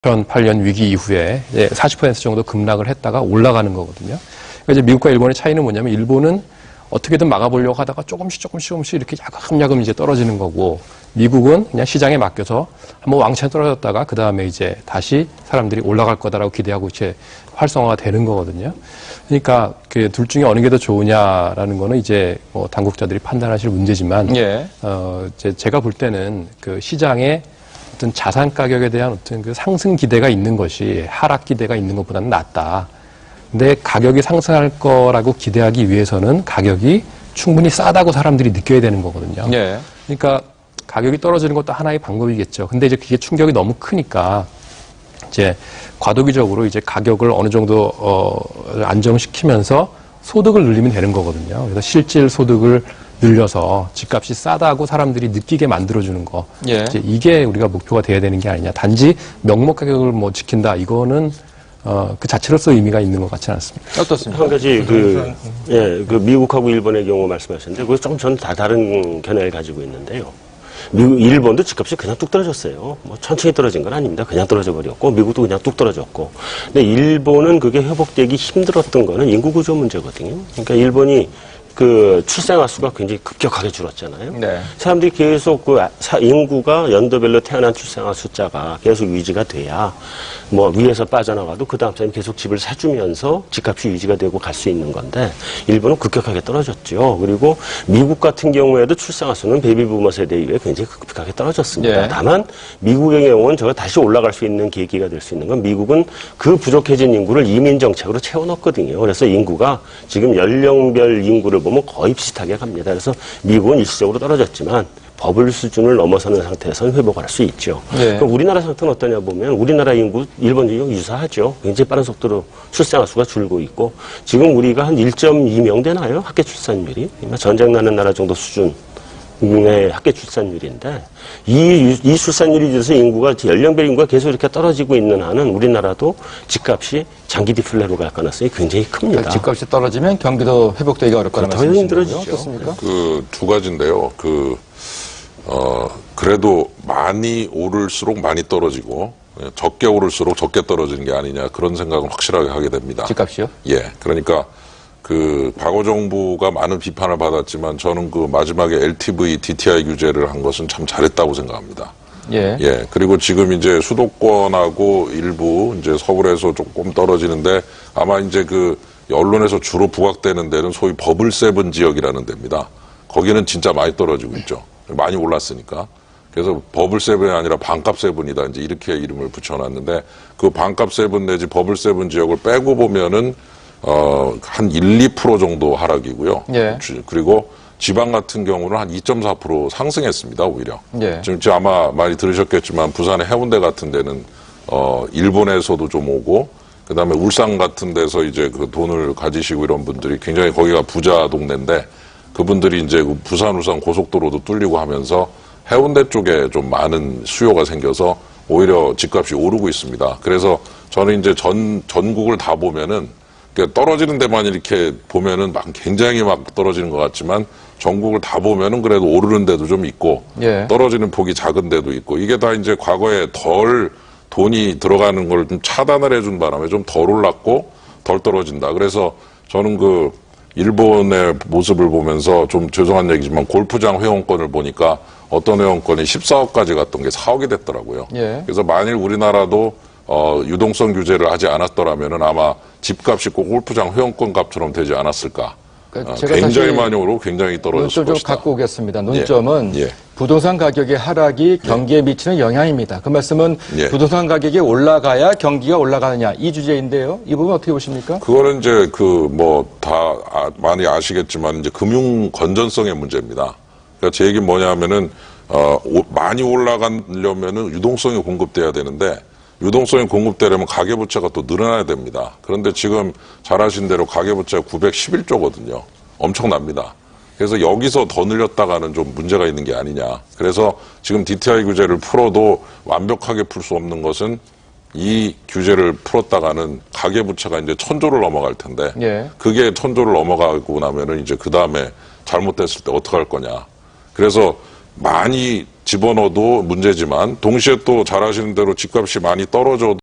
2008년 위기 이후에 40% 정도 급락을 했다가 올라가는 거거든요. 그러니까 이제 미국과 일본의 차이는 뭐냐면 일본은 어떻게든 막아보려고 하다가 조금씩 이렇게 야금야금 이제 떨어지는 거고 미국은 그냥 시장에 맡겨서 한번 왕창 떨어졌다가 그 다음에 이제 다시 사람들이 올라갈 거다라고 기대하고 이제 활성화가 되는 거거든요. 그러니까 그 둘 중에 어느 게 더 좋으냐라는 거는 이제 뭐 당국자들이 판단하실 문제지만 제가 볼 때는 그 시장에 어떤 자산 가격에 대한 어떤 그 상승 기대가 있는 것이 하락 기대가 있는 것보다는 낫다. 근데 가격이 상승할 거라고 기대하기 위해서는 가격이 충분히 싸다고 사람들이 느껴야 되는 거거든요. 그러니까 가격이 떨어지는 것도 하나의 방법이겠죠. 근데 이제 그게 충격이 너무 크니까 이제 과도기적으로 이제 가격을 어느 정도 안정시키면서 소득을 늘리면 되는 거거든요. 그래서 실질 소득을 늘려서 집값이 싸다고 사람들이 느끼게 만들어주는 거. 이제 이게 우리가 목표가 돼야 되는 게 아니냐. 단지 명목 가격을 뭐 지킨다. 이거는 그 자체로서 의미가 있는 것 같지는 않습니다. 어떻습니까? 한 가지 그 미국하고 일본의 경우 말씀하셨는데 그거 조금 저는 다 다른 견해를 가지고 있는데요. 일본도 집값이 그냥 뚝 떨어졌어요. 뭐 천천히 떨어진 건 아닙니다. 그냥 떨어져 버렸고 미국도 그냥 뚝 떨어졌고. 근데 일본은 그게 회복되기 힘들었던 거는 인구 구조 문제거든요. 그러니까 일본이 그 출생아 수가 굉장히 급격하게 줄었잖아요. 사람들이 계속 그 인구가 연도별로 태어난 출생아 숫자가 계속 유지가 돼야 뭐 위에서 빠져나가도 그 다음 사람이 계속 집을 사주면서 집값이 유지가 되고 갈 수 있는 건데 일본은 급격하게 떨어졌죠. 그리고 미국 같은 경우에도 출생아 수는 베이비부머 세대 이후에 굉장히 급격하게 떨어졌습니다. 다만 미국의 경우는 저가 다시 올라갈 수 있는 계기가 될 수 있는 건 미국은 그 부족해진 인구를 이민 정책으로 채워넣거든요. 그래서 인구가 지금 연령별 인구를 보면 거의 비슷하게 갑니다. 그래서 미국은 일시적으로 떨어졌지만 버블 수준을 넘어서는 상태에서는 회복을 할 수 있죠. 그럼 우리나라 상태는 어떠냐 보면 우리나라 인구, 일본 인구 유사하죠. 굉장히 빠른 속도로 출생아 수가 줄고 있고 지금 우리가 한 1.2명 되나요? 학계 출산율이. 전쟁 나는 나라 정도 수준. 의 학계 출산율인데 이 출산율이 줄어서 인구가 연령별 인구가 계속 이렇게 떨어지고 있는 한은 우리나라도 집값이 장기 디플레로 갈 가능성이 굉장히 큽니다. 그러니까 집값이 떨어지면 경기도 회복되기 어렵 거라는 더 힘들어지죠. 어떻습니까? 그 두 가지인데요. 그래도 많이 오를수록 많이 떨어지고 적게 오를수록 적게 떨어지는 게 아니냐 그런 생각은 확실하게 하게 됩니다. 집값이요? 예, 그러니까. 그 과거 정부가 많은 비판을 받았지만 저는 그 마지막에 LTV, DTI 규제를 한 것은 참 잘했다고 생각합니다. 예. 그리고 지금 이제 수도권하고 일부 이제 서울에서 조금 떨어지는데 아마 이제 그 언론에서 주로 부각되는 데는 소위 버블 세븐 지역이라는 데입니다. 거기는 진짜 많이 떨어지고 있죠. 많이 올랐으니까. 그래서 버블 세븐이 아니라 반값 세븐이다. 이제 이렇게 이름을 붙여놨는데 그 반값 세븐 내지 버블 세븐 지역을 빼고 보면은 한 1, 2% 정도 하락이고요. 그리고 지방 같은 경우는 한 2.4% 상승했습니다, 오히려. 지금 아마 많이 들으셨겠지만 부산의 해운대 같은 데는, 일본에서도 좀 오고, 그 다음에 울산 같은 데서 이제 그 돈을 가지시고 이런 분들이 굉장히 거기가 부자 동네인데 그분들이 이제 그 부산, 울산 고속도로도 뚫리고 하면서 해운대 쪽에 좀 많은 수요가 생겨서 오히려 집값이 오르고 있습니다. 그래서 저는 이제 전국을 다 보면은 떨어지는 데만 이렇게 보면은 굉장히 막 떨어지는 것 같지만 전국을 다 보면은 그래도 오르는 데도 좀 있고 떨어지는 폭이 작은 데도 있고 이게 다 이제 과거에 덜 돈이 들어가는 걸 좀 차단을 해준 바람에 좀 덜 올랐고 덜 떨어진다. 그래서 저는 그 일본의 모습을 보면서 좀 죄송한 얘기지만 골프장 회원권을 보니까 어떤 회원권이 14억까지 갔던 게 4억이 됐더라고요. 그래서 만일 우리나라도 유동성 규제를 하지 않았더라면은 아마 집값이 꼭 골프장 회원권 값처럼 되지 않았을까. 그러니까 굉장히 많이 오르고 굉장히 떨어졌을 논점 좀 갖고 오겠습니다. 논점은 부동산 가격의 하락이 경기에 미치는 영향입니다. 그 말씀은 부동산 가격이 올라가야 경기가 올라가느냐 이 주제인데요. 이 부분 어떻게 보십니까? 그거는 이제 그 뭐 다 많이 아시겠지만 이제 금융 건전성의 문제입니다. 그러니까 제 얘기는 뭐냐면은 많이 올라가려면은 유동성이 공급돼야 되는데 유동성이 공급되려면 가계부채가 또 늘어나야 됩니다. 그런데 지금 잘 아신 대로 가계부채가 911조거든요. 엄청납니다. 그래서 여기서 더 늘렸다가는 좀 문제가 있는 게 아니냐. 그래서 지금 DTI 규제를 풀어도 완벽하게 풀 수 없는 것은 이 규제를 풀었다가는 가계부채가 이제 1000조를 넘어갈 텐데 그게 1000조를 넘어가고 나면은 이제 그 다음에 잘못됐을 때 어떡할 거냐. 그래서 많이 집어넣어도 문제지만 동시에 또 잘 아시는 대로 집값이 많이 떨어져도